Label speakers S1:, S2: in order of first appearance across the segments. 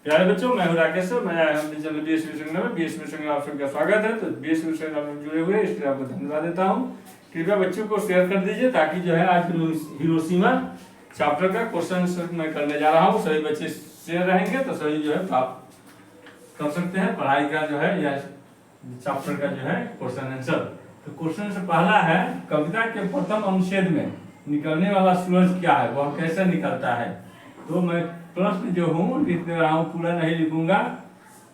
S1: प्यारे बच्चों, मैं हूं राकेश। मैं आया हम चैनल बीएस विषय में। बीएस विषय में आप सबका स्वागत है। तो बीएस विषय में आप लोग जुड़े हुए इसलिए आपको धन्यवाद देता हूं। कृपया बच्चों को शेयर कर दीजिए ताकि जो है आज हिरोशिमा चैप्टर का क्वेश्चन मैं करने जा रहा हूं। सभी बच्चे शेयर रहेंगे तो सभी जो है प्राप्त कर सकते हैं पढ़ाई का जो है या चैप्टर का जो है क्वेश्चन आंसर। तो क्वेश्चन से पहला है, कविता के प्रथम अनुच्छेद में निकलने वाला सूरज क्या है, वह कैसे निकलता है। तो मैं प्रश्न जो हूँ लिख दे रहा हूँ, पूरा नहीं लिखूंगा।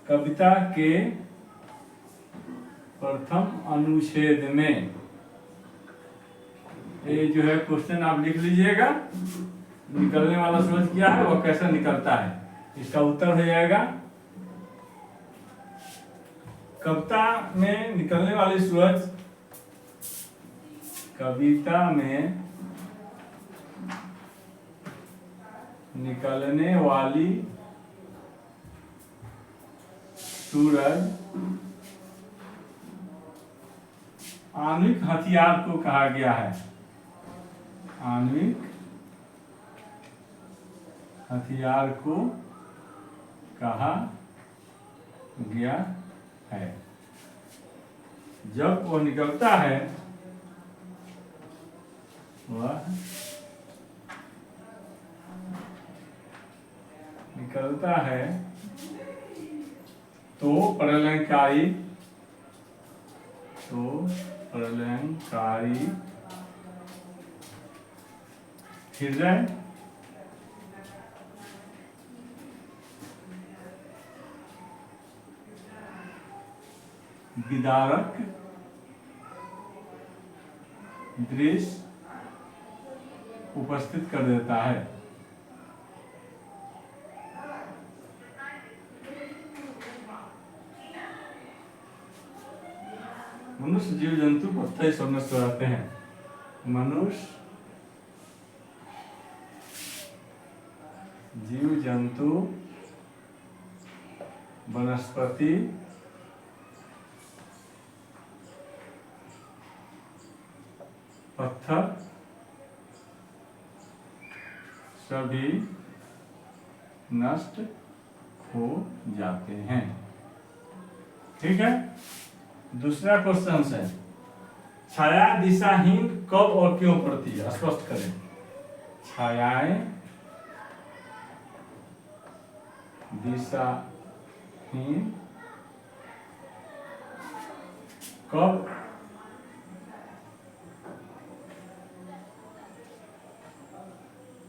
S1: कविता के प्रथम अनुच्छेद में ये जो है क्वेश्चन आप लिख लीजिएगा। निकलने वाला सूरज क्या है, वह कैसे निकलता है। इसका उत्तर हो जाएगा, कविता में निकलने वाली सूरज, कविता में निकलने वाली सूरज आणविक हथियार को कहा गया है। आणविक हथियार को कहा गया है। जब वो निकलता है वह निकलता है तो प्रलयंकारी हृदय विदारक दृश्य उपस्थित कर देता है। मनुष्य जीव जंतु पत्थर सब नष्ट हो जाते हैं। मनुष्य जीव जंतु वनस्पति पत्थर सभी नष्ट हो जाते हैं। ठीक है। दूसरा क्वेश्चन है, छाया दिशाहीन कब और क्यों पड़ती है, स्पष्ट करें। छायाएं दिशाहीन कब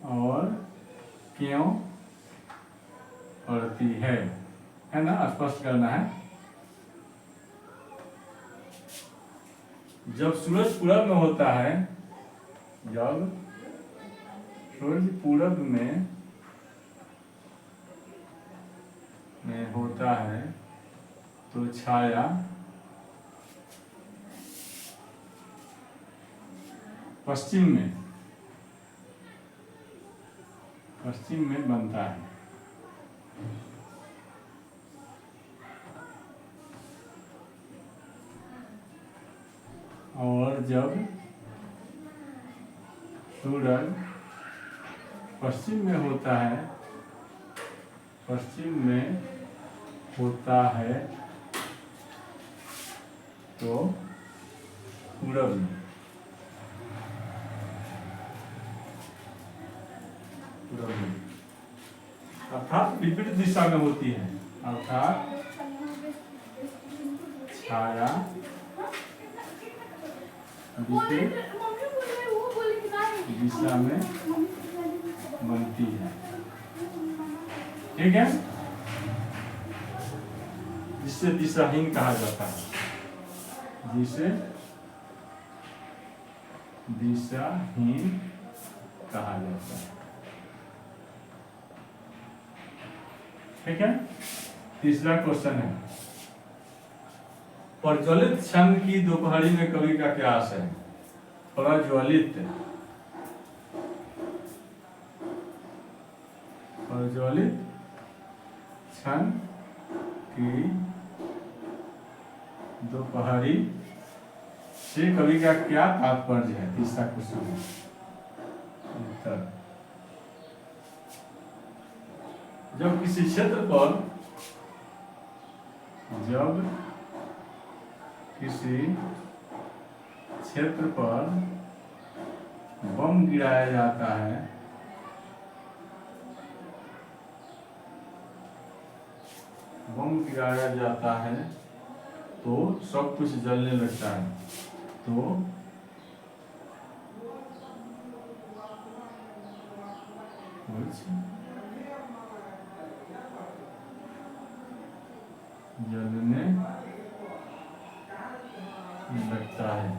S1: और क्यों पड़ती है ना, स्पष्ट करना है। जब सूरज पूरब में होता है, जब सूरज पूरब में होता है तो छाया पश्चिम में बनता है। और जब सूरज पश्चिम में होता है तो पूरब में, अर्थात विपरीत दिशा में होती है। अर्थात छाया विपरीत दिशा में बनती है। ठीक है, जिसे दिशाहीन कहा जाता है, जिसे दिशाहीन कहा जाता है। ठीक है। तीसरा क्वेश्चन है, प्रज्वलित क्षण की दोपहरी में कवि का क्या आशय है। प्रज्वलित क्षण की दोपहरी से कवि का क्या तात्पर्य है। तीसरा क्वेश्चन है, उत्तर जब किसी क्षेत्र पर बम गिराया जाता है तो सब कुछ जलने लगता है। तो कुछ जलने लगता है।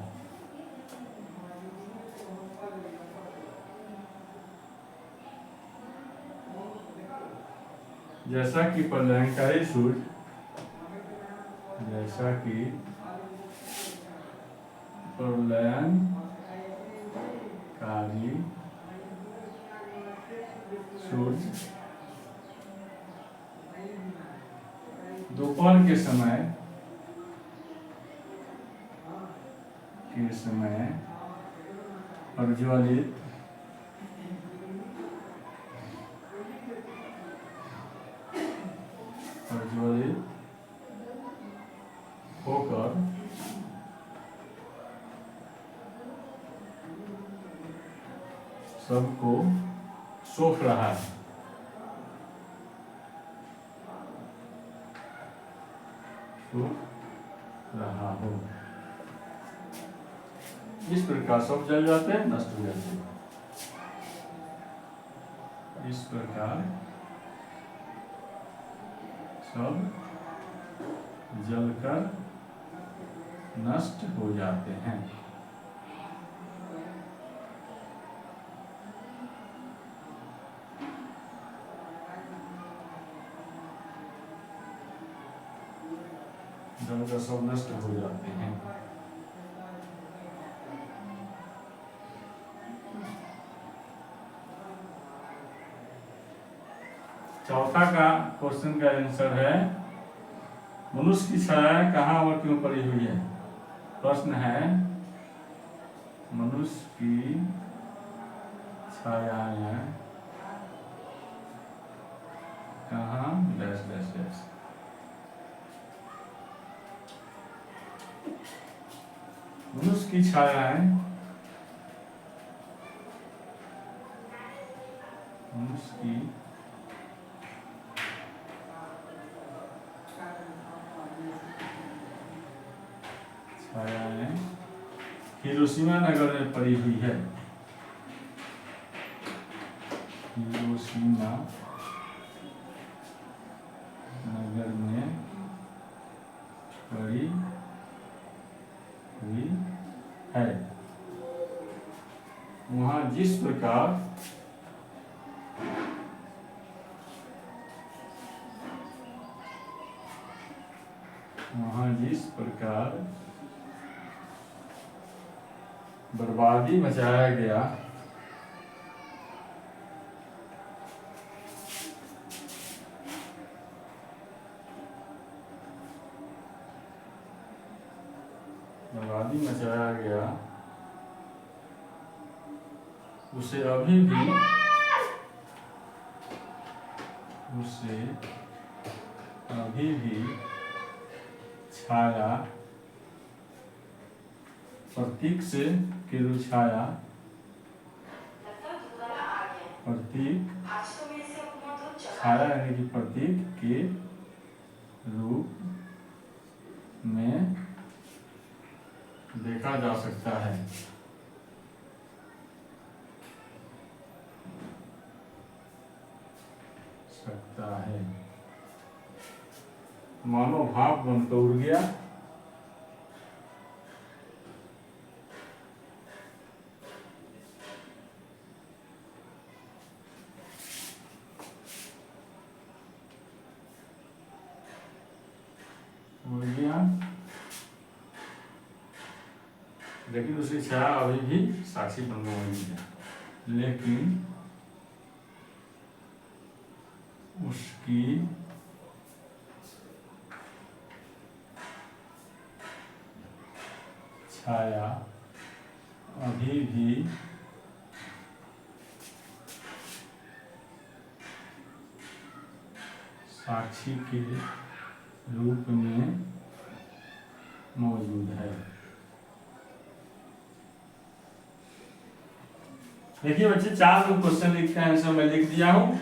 S1: जैसा कि प्रलयंकारी सूर्य दोपहर के समय प्रज्वलित होकर सबको सोख रहा है। हो इस प्रकार सब जल जाते हैं, नष्ट हो जाते हैं। इस प्रकार सब जलकर नष्ट हो जाते हैं। जलकर सब नष्ट हो जाते हैं। चौथा का क्वेश्चन का आंसर है मनुष्य की छाया कहाँ और क्यों पड़ी हुई है। प्रश्न है मनुष्य की छायाएं कहाँ डैश डैश डैश मनुष्य की छायाएं हिरोशिमा नगर में पड़ी हुई है। हिरोशिमा नगर में पड़ी हुई है। वहाँ जिस प्रकार बर्बादी मचाया गया उसे अभी भी छाया प्रतीक से छाया यानी कि प्रतीक के रूप में देखा जा सकता है। मानो भाप बनकर उड़ गया। लेकिन उसकी छाया अभी भी साक्षी बन रही है। लेकिन उसकी छाया अभी भी साक्षी के रूप में मौजूद है। देखिए बच्चे, 4 क्वेश्चन का आंसर मैं लिख दिया हूँ।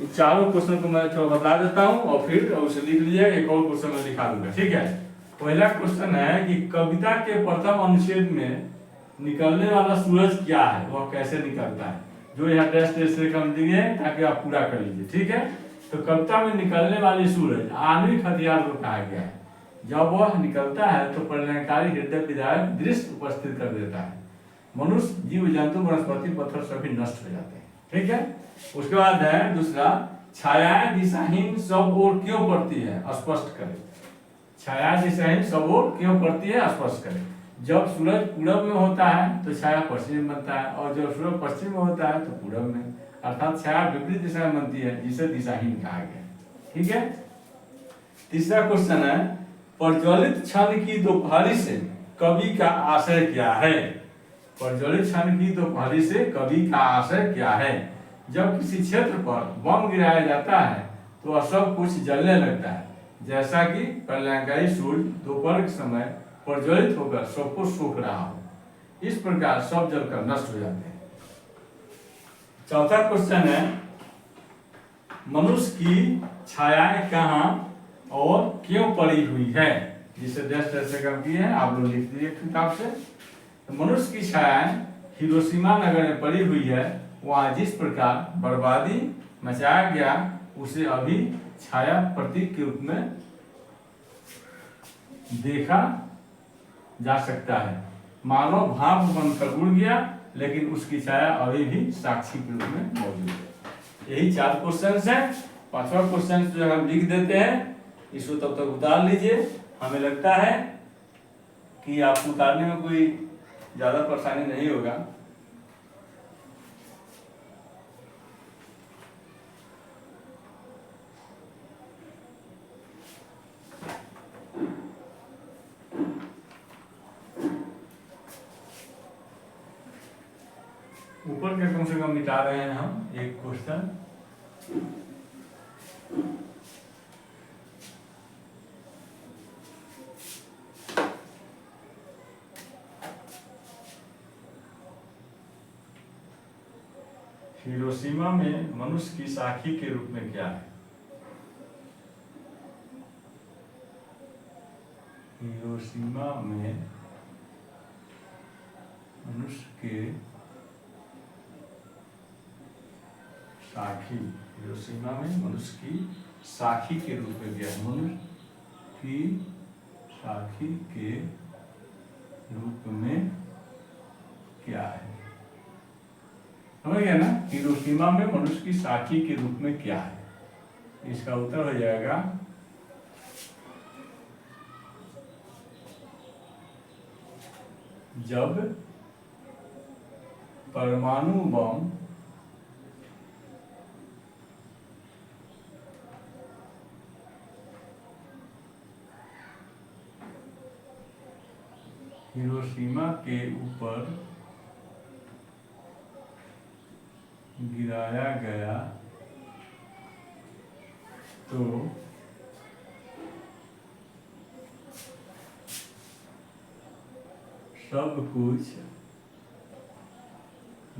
S1: ये चारों क्वेश्चन को मैं थोड़ा बता देता हूँ और फिर उसे लिख लीजिए। एक और क्वेश्चन मैं दिखा दूंगा, ठीक है। पहला क्वेश्चन है कि कविता के प्रथम अनुच्छेद में निकलने वाला सूरज क्या है, वह कैसे निकलता है। जो यहाँ टेस्ट से कम दिए हैं ताकि आप पूरा कर लीजिए, ठीक है। तो कविता में निकलने वाली सूरज आणविक हथियार को कहा गया है। जब वह निकलता है तो प्रलयकारी हृदय विदायक दृश्य उपस्थित कर देता है। मनुष्य, जीव जंतु, वनस्पति, पत्थर सभी नष्ट हो जाते हैं, ठीक है। उसके बाद है दूसरा, छायाएं दिशाहीन सब ओर क्यों पड़ती है, स्पष्ट करें। छाया दिशाहीन सब ओर क्यों पड़ती है, स्पष्ट करें। जब सूरज पूरब में होता है तो छाया पश्चिम में बनता है, और जब सूरज पश्चिम में होता है तो पूरब में, अर्थात छाया विपरीत दिशा में बनती है, जिसे दिशाहीन कहा गया, ठीक है। तीसरा क्वेश्चन है, प्रज्वलित क्षण की दोपहरी से कवि का आशय क्या है। प्रज्वलित क्षण की दोपहरी से कवि का आशय क्या है। जब किसी क्षेत्र पर बम गिराया जाता है तो सब कुछ जलने लगता है, जैसा कि प्रलयंकारी सूर्य दोपहर के समय प्रज्वलित होकर सबको सोख रहा हो। इस प्रकार सब जलकर नष्ट हो जाते हैं। चौथा क्वेश्चन है, मनुष्य की छायाएं कहाँ और क्यों पड़ी हुई है, जिसे डेस्ट कम की है, आप लोग लिख दीजिए किताब से। तो मनुष्य की छायाएं हिरोशिमा नगर में पड़ी हुई है। वहाँ जिस प्रकार बर्बादी मचाया गया उसे अभी छाया प्रतीक के रूप में देखा जा सकता है। मानव भाप बनकर उड़ गया, लेकिन उसकी छाया अभी भी साक्षी के रूप में मौजूद है। यही 4 क्वेश्चन हैं। 5वां क्वेश्चन जो हम लिख देते हैं, इसको तब तक उतार लीजिए। हमें लगता है कि आपको उतारने में कोई ज्यादा परेशानी नहीं होगा। ऊपर के कम से कम मिटा रहे हैं हम एक क्वेश्चन। हिरोशिमा में मनुष्य की साखी के रूप में क्या है। हिरोशिमा में मनुष्य के साखी, हिरोशिमा में मनुष्य की साखी के रूप में क्या है। मनुष्य की साखी के रूप में क्या है, समझ गया ना। हिरोशिमा में मनुष्य की साखी के रूप में क्या है। इसका उत्तर हो जाएगा जब परमाणु बम हिरोशिमा के ऊपर गिराया गया तो सब कुछ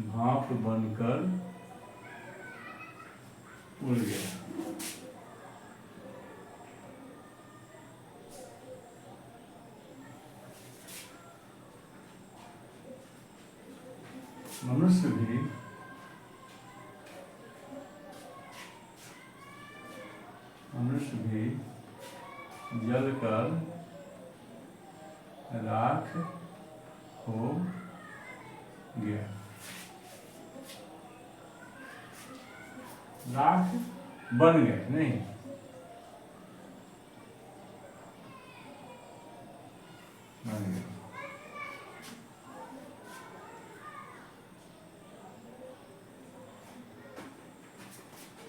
S1: भाप बनकर उड़ गया। मनुष्य भी जलकर राख हो गया। राख बन गए नहीं, बन गए।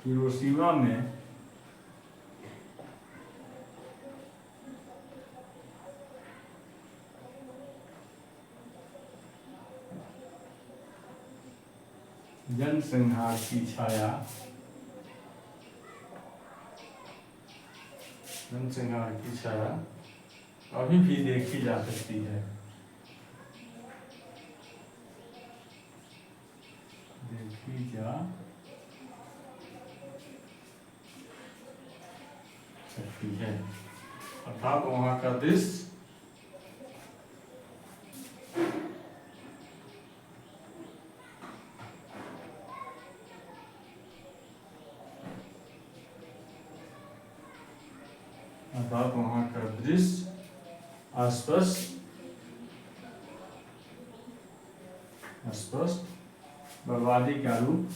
S1: हिरोशिमा में जनसंहार की छाया नरसिंहार की छाया अभी भी देखी जा सकती है, देखी जा सकती है, अर्थात वहां का दृश्य स्पष्ट बर्बादी का रूप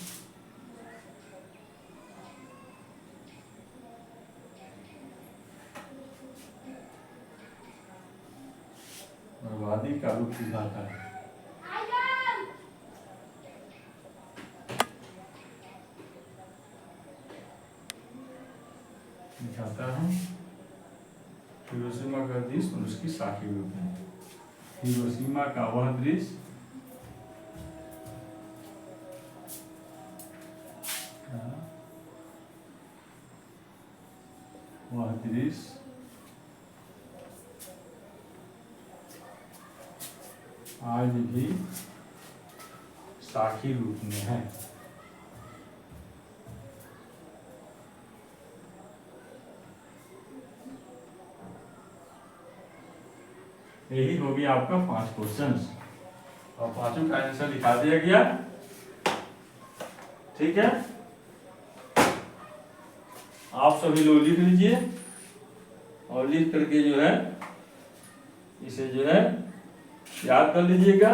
S1: दिखाता है। दिखाता है हिरोशिमा का दृश्य और उसकी साखी रूप में। हिरोशिमा का वह दृश्य आज भी साखी रूप में है। यही हो गया आपका 5 क्वेश्चंस और पांचों का आंसर लिखा दिया गया। ठीक है, आप सभी लोग लिख लीजिए और लिख करके जो है इसे जो है याद कर लीजिएगा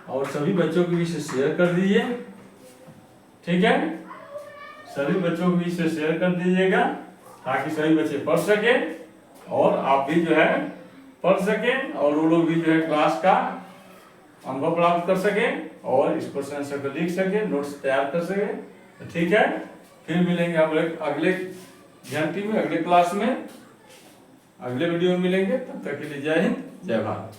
S1: और सभी बच्चों के बीच शेयर कर दीजिए। ठीक है, सभी बच्चों के बीच शेयर कर दीजिएगा ताकि सभी बच्चे पढ़ सके और आप भी जो है पढ़ सके और वो लोग भी जो है क्लास का अनुभव प्राप्त कर सके और इस क्वेश्चन आंसर को लिख सके, नोट्स तैयार कर सके। तो ठीक है, फिर मिलेंगे हम लोग अगले घंटी में, अगले क्लास में, अगले वीडियो में मिलेंगे। तब तक के लिए जय हिंद, जय भारत।